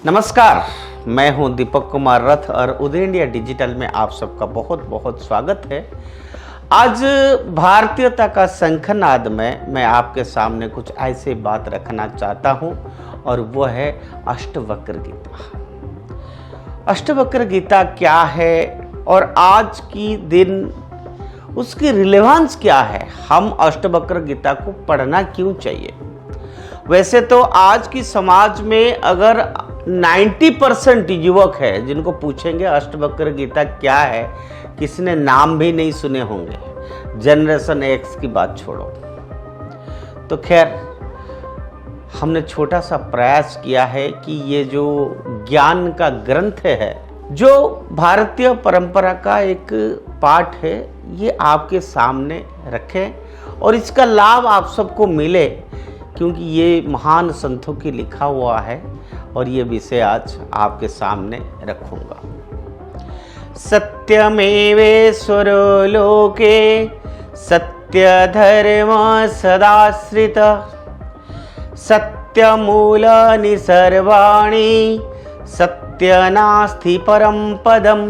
नमस्कार, मैं हूं दीपक कुमार रथ और उदय इंडिया डिजिटल में आप सबका बहुत बहुत स्वागत है। आज भारतीयता का शंखनाद में मैं आपके सामने कुछ ऐसी बात रखना चाहता हूं और वो है अष्टवक्र गीता। अष्टवक्र गीता क्या है और आज की दिन उसकी रिलेवेंस क्या है, हम अष्टवक्र गीता को पढ़ना क्यों चाहिए। वैसे तो आज की समाज में अगर 90% युवक है जिनको पूछेंगे अष्टवक्र गीता क्या है, किसने नाम भी नहीं सुने होंगे। जनरेशन एक्स की बात छोड़ो। तो खैर, हमने छोटा सा प्रयास किया है कि ये जो ज्ञान का ग्रंथ है, जो भारतीय परंपरा का एक पाठ है, ये आपके सामने रखें और इसका लाभ आप सबको मिले, क्योंकि ये महान संतों की लिखा हुआ है और ये विषय आज आपके सामने रखूंगा। सत्यमेवेश्वरो लोके सत्य धर्म सदाश्रित सत्यमूलानि सर्वाणि सत्य नास्ति परम पदम।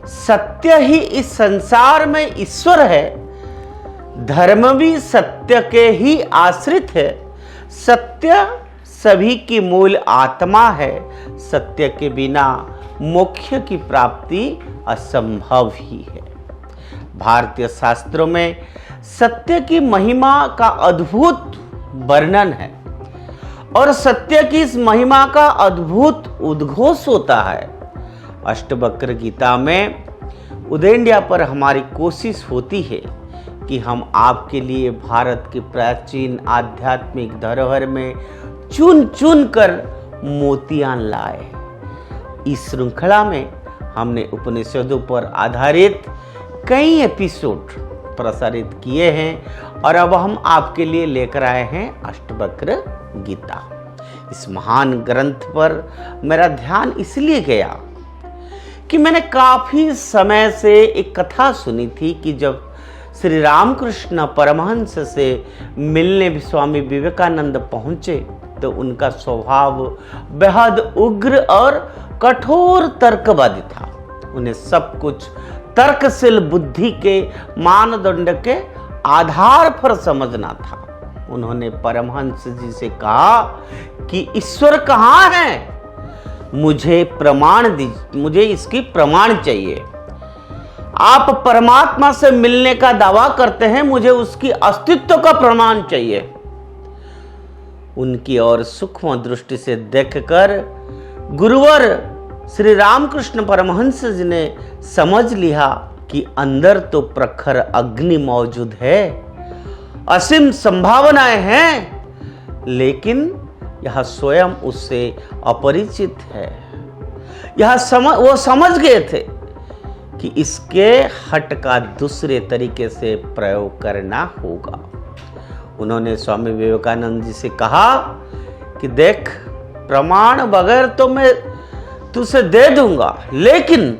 सत्य ही इस संसार में ईश्वर है, धर्म भी सत्य के ही आश्रित है, सत्य सभी की मूल आत्मा है, सत्य के बिना मोक्ष की प्राप्ति असंभव ही है। भारतीय शास्त्रों में सत्य की महिमा का अद्भुत वर्णन है और सत्य की इस महिमा का अद्भुत उद्घोष होता है। अष्टवक्र गीता में उदय इंडिया पर हमारी कोशिश होती है कि हम आपके लिए भारत के प्राचीन आध्यात्मिक धरोहर में चुन चुन कर मोतियां लाए। इस श्रृंखला में हमने उपनिषदों पर आधारित कई एपिसोड प्रसारित किए हैं और अब हम आपके लिए लेकर आए हैं अष्टवक्र गीता। इस महान ग्रंथ पर मेरा ध्यान इसलिए गया कि मैंने काफी समय से एक कथा सुनी थी कि जब श्री रामकृष्ण परमहंस से मिलने स्वामी विवेकानंद पहुंचे तो उनका स्वभाव बेहद उग्र और कठोर तर्कवादी था। उन्हें सब कुछ तर्कशील बुद्धि के मानदंड के आधार पर समझना था। उन्होंने परमहंस जी से कहा कि ईश्वर कहाँ है, मुझे प्रमाण दीजिए, मुझे इसकी प्रमाण चाहिए। आप परमात्मा से मिलने का दावा करते हैं, मुझे उसकी अस्तित्व का प्रमाण चाहिए। उनकी ओर सूक्ष्म दृष्टि से देखकर गुरुवर श्री रामकृष्ण परमहंस जी ने समझ लिया कि अंदर तो प्रखर अग्नि मौजूद है, असीम संभावनाएं हैं, लेकिन यह स्वयं उससे अपरिचित है। वो समझ गए थे कि इसके हट का दूसरे तरीके से प्रयोग करना होगा। उन्होंने स्वामी विवेकानंद जी से कहा कि देख, प्रमाण बगैर तो मैं तुझे दे दूंगा, लेकिन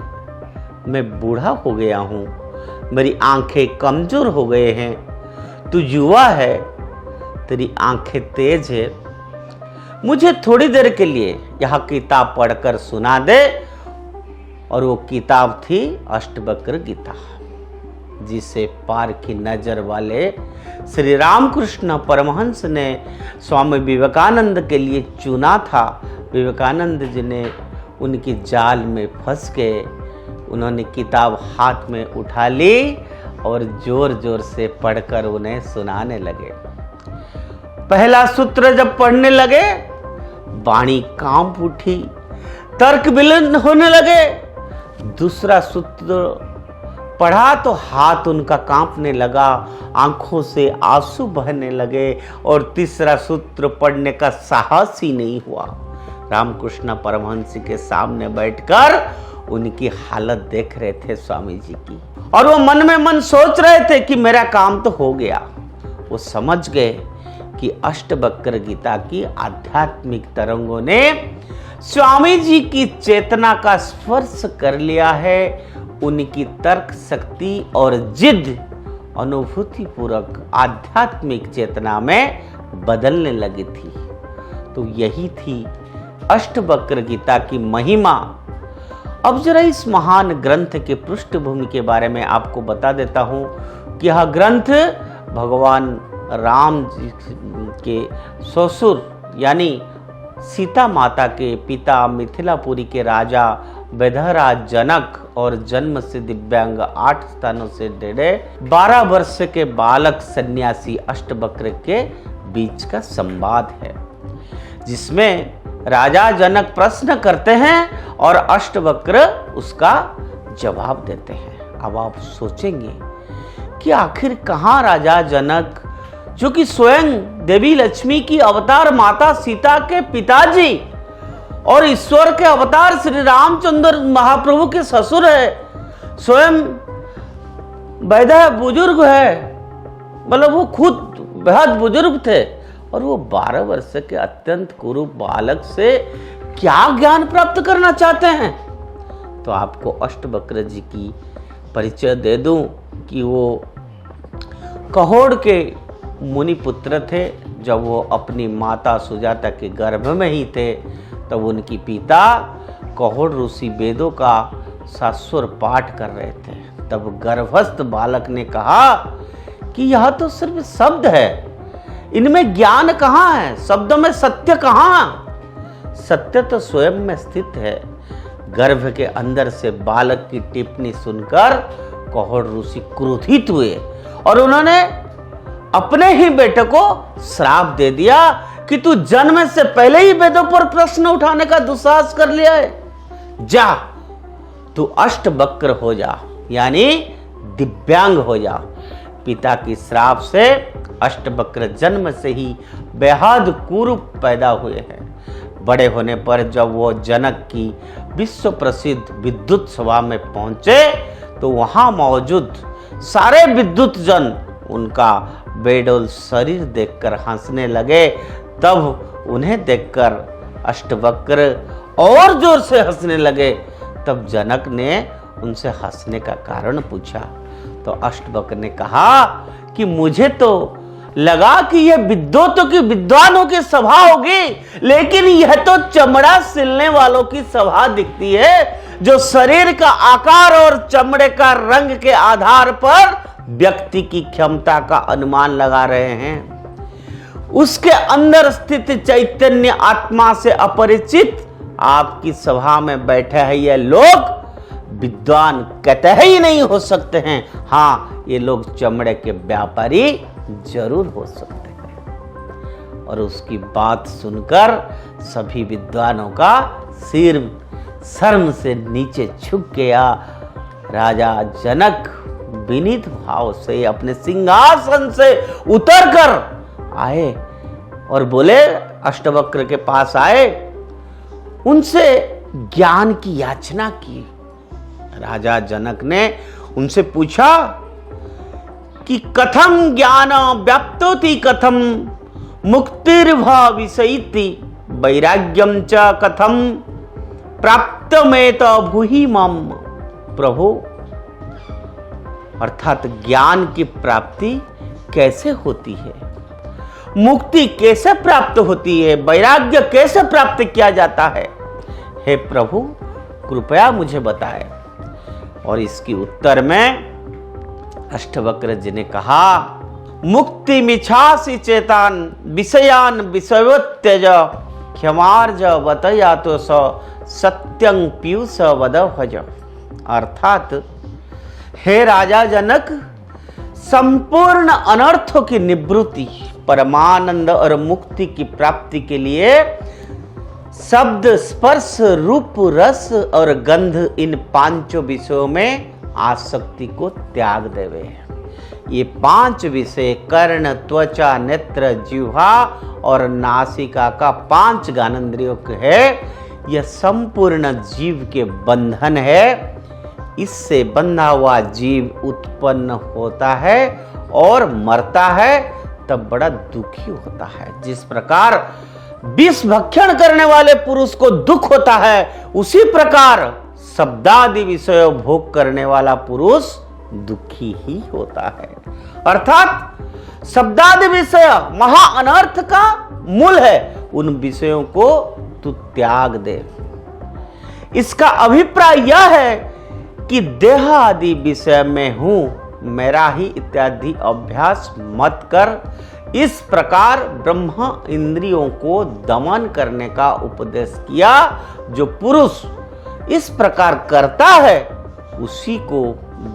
मैं बूढ़ा हो गया हूं, मेरी आंखें कमजोर हो गए हैं, तू युवा है, तेरी आंखें तेज है, मुझे थोड़ी देर के लिए यह किताब पढ़कर सुना दे। और वो किताब थी अष्टवक्र गीता, जिसे पार की नजर वाले श्री रामकृष्ण परमहंस ने स्वामी विवेकानंद के लिए चुना था। विवेकानंद जी ने उनकी जाल में फंस के उन्होंने किताब हाथ में उठा ली और जोर जोर से पढ़कर उन्हें सुनाने लगे। पहला सूत्र जब पढ़ने लगे, वाणी कांप उठी, तर्क विलीन होने लगे। दूसरा सूत्र पढ़ा तो हाथ उनका कांपने लगा, आंखों से आंसू बहने लगे और तीसरा सूत्र पढ़ने का साहस ही नहीं हुआ। रामकृष्ण परमहंस के सामने बैठकर उनकी हालत देख रहे थे स्वामी जी की, और वो मन में मन सोच रहे थे कि मेरा काम तो हो गया। वो समझ गए कि अष्टवक्र गीता की आध्यात्मिक तरंगों ने स्वामी जी की चेतना का स्पर्श कर लिया है। उनकी तर्क शक्ति और जिद अनुभूति पूर्वक आध्यात्मिक चेतना में बदलने लगी थी। तो यही थी अष्टवक्र गीता की महिमा। अब जरा इस महान ग्रंथ के पृष्ठभूमि के बारे में आपको बता देता हूं कि यह ग्रंथ भगवान राम जी के ससुर यानी सीता माता के पिता मिथिलापुरी के राजा वैदहराज जनक और जन्म से दिव्यांग 8 स्थानों से डेढ़े 12 वर्ष के बालक सन्यासी अष्टवक्र के बीच का संवाद है, जिसमें राजा जनक प्रश्न करते हैं और अष्टवक्र उसका जवाब देते हैं। अब आप सोचेंगे कि आखिर कहां राजा जनक, जो कि स्वयं देवी लक्ष्मी की अवतार माता सीता के पिताजी और ईश्वर के अवतार श्री रामचंद्र महाप्रभु के ससुर है, स्वयं वैद्य बुजुर्ग है, मतलब वो खुद बेहद बुजुर्ग थे, और वो 12 वर्ष के अत्यंत कुरूप बालक से क्या ज्ञान प्राप्त करना चाहते हैं। तो आपको अष्टवक्र जी की परिचय दे दूं कि वो कहोड़ के मुनि पुत्र थे। जब वो अपनी माता सुजाता के गर्भ में ही थे तब उनकी पिता कहोड़ ऋषि वेदों का शास्त्र पाठ कर रहे थे। तब गर्भस्थ बालक ने कहा कि यह तो सिर्फ शब्द है, इनमें ज्ञान कहाँ है, शब्दों में सत्य कहाँ? सत्य तो स्वयं में स्थित है। गर्भ के अंदर से बालक की टिप्पणी सुनकर कहोड़ ऋषि क्रोधित हुए और उन्होंने अपने ही बेटे को श्राप दे दिया कि तू जन्म से पहले ही वेदों पर प्रश्न उठाने का दुस्साहस कर लिया है, जा तू अष्टवक्र हो जा, यानी दिव्यांग हो जा। पिता की श्राप से अष्टवक्र जन्म से ही बेहद कुरूप पैदा हुए हैं। बड़े होने पर जब वो जनक की विश्व प्रसिद्ध विद्युत सभा में पहुंचे तो वहां मौजूद सारे विद्युत जन उनका बेडोल शरीर देखकर हंसने लगे। तब उन्हें देखकर अष्टवक्र और जोर से हंसने लगे। तब जनक ने उनसे हंसने का कारण पूछा तो अष्टवक्र ने कहा कि मुझे तो लगा कि यह विद्वतों की विद्वानों की सभा होगी, लेकिन यह तो चमड़ा सिलने वालों की सभा दिखती है, जो शरीर का आकार और चमड़े का रंग के आधार पर व्यक्ति की क्षमता का अनुमान लगा रहे हैं। उसके अंदर स्थित चैतन्य आत्मा से अपरिचित आपकी सभा में बैठे हैं ये लोग विद्वान कहते ही नहीं हो सकते हैं। हाँ, ये लोग चमड़े के व्यापारी जरूर हो सकते हैं। और उसकी बात सुनकर सभी विद्वानों का सिर शर्म से नीचे झुक गया। राजा जनक विनीत भाव से अपने सिंहासन से उतरकर आए और बोले, अष्टवक्र के पास आए, उनसे ज्ञान की याचना की। राजा जनक ने उनसे पूछा कि कथम ज्ञान व्याप्तोति कथम मुक्तिर्भविष्यति वैराग्यम च कथम प्राप्तमेत भूहि मम। प्रभु, अर्थात ज्ञान की प्राप्ति कैसे होती है, मुक्ति कैसे प्राप्त होती है, वैराग्य कैसे प्राप्त किया जाता है, हे प्रभु कृपया मुझे बताएं। और इसकी उत्तर में अष्टवक्र जी ने कहा, मुक्ति मिच्छासि चेतान विषयान विषयोत्यज क्षमार्ज बतया तो सत्यं पीयूष वद भज। अर्थात हे राजा जनक, संपूर्ण अनर्थों की निवृत्ति, परमानंद और मुक्ति की प्राप्ति के लिए शब्द, स्पर्श, रूप, रस और गंध, इन पांचों विषयों में आसक्ति को त्याग देवे। ये 5 विषय कर्ण, त्वचा, नेत्र, जिह्वा और नासिका का 5 ज्ञानेंद्रियों के है। यह संपूर्ण जीव के बंधन है। इससे बंधा हुआ जीव उत्पन्न होता है और मरता है, तब बड़ा दुखी होता है। जिस प्रकार विष भक्षण करने वाले पुरुष को दुख होता है, उसी प्रकार शब्दादि विषय भोग करने वाला पुरुष दुखी ही होता है। अर्थात शब्दादि विषय महा अनर्थ का मूल है। उन विषयों को तू त्याग दे। इसका अभिप्राय यह है कि देह आदि विषय में हूं, मेरा ही इत्यादि अभ्यास मत कर। इस प्रकार ब्रह्म इंद्रियों को दमन करने का उपदेश किया। जो पुरुष इस प्रकार करता है उसी को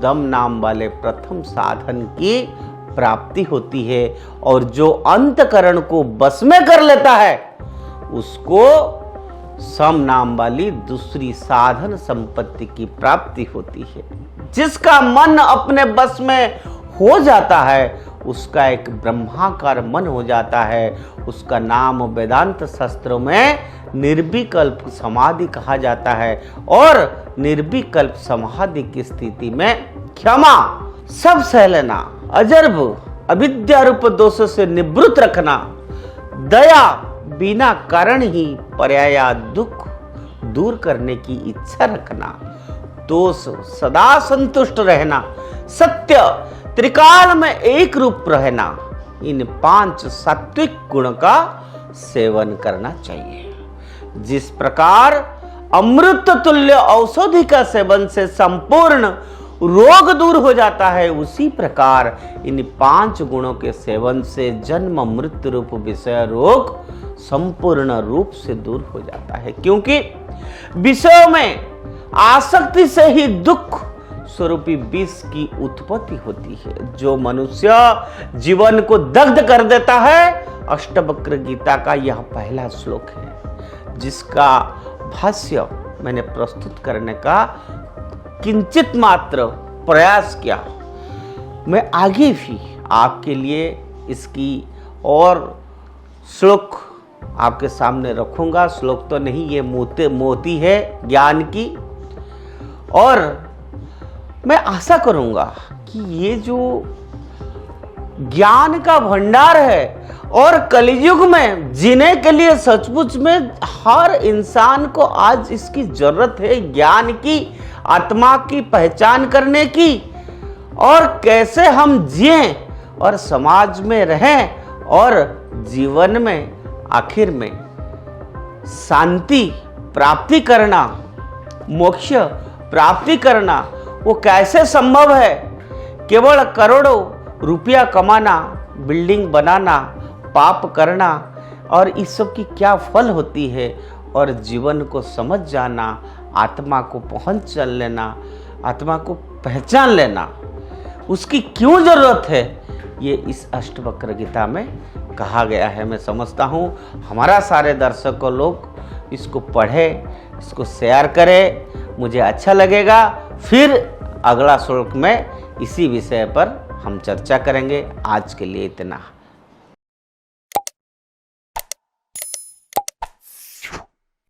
दम नाम वाले प्रथम साधन की प्राप्ति होती है, और जो अंतकरण को बस में कर लेता है उसको सम नाम वाली दूसरी साधन संपत्ति की प्राप्ति होती है। जिसका मन अपने बस में हो जाता है उसका एक ब्रह्माकार मन हो जाता है। उसका नाम वेदांत शास्त्रों में निर्विकल्प समाधि कहा जाता है, और निर्विकल्प समाधि की स्थिति में क्षमा, सब सह लेना, अजर्ब अविद्या रूप दोष से निवृत्त रखना, दया, बिना कारण ही पर्याया दुख दूर करने की इच्छा रखना, दोष सदा संतुष्ट रहना, सत्य, त्रिकाल में एक रूप रहना, इन 5 सात्विक गुण का सेवन करना चाहिए। जिस प्रकार अमृत तुल्य औषधि का सेवन से संपूर्ण रोग दूर हो जाता है, उसी प्रकार इन 5 गुणों के सेवन से जन्म मृत्यु रूप विषय रोग संपूर्ण रूप से दूर हो जाता है। क्योंकि विषयों में आसक्ति से ही दुख स्वरूपी विष की उत्पत्ति होती है, जो मनुष्य जीवन को दग्ध कर देता है। अष्टवक्र गीता का यह पहला श्लोक है, जिसका भाष्य मैंने प्रस्तुत करने का किंचित मात्र प्रयास किया। मैं आगे भी आपके लिए इसकी और श्लोक आपके सामने रखूंगा। श्लोक तो नहीं, ये मोती है ज्ञान की, और मैं आशा करूंगा कि ये जो ज्ञान का भंडार है और कलियुग में जीने के लिए सचमुच में हर इंसान को आज इसकी जरूरत है, ज्ञान की, आत्मा की पहचान करने की, और कैसे हम जिएं और समाज में रहें और जीवन में आखिर में शांति प्राप्ति करना, मोक्ष प्राप्ति करना, वो कैसे संभव है। केवल करोड़ों रुपया कमाना, बिल्डिंग बनाना, पाप करना, और इस सब की क्या फल होती है, और जीवन को समझ जाना, आत्मा को पहुंच लेना, आत्मा को पहचान लेना, उसकी क्यों जरूरत है, ये इस अष्टवक्र गीता में कहा गया है। मैं समझता हूँ हमारा सारे दर्शकों लोग इसको पढ़े, इसको शेयर करें, मुझे अच्छा लगेगा। फिर अगला श्लोक में इसी विषय पर हम चर्चा करेंगे। आज के लिए इतना।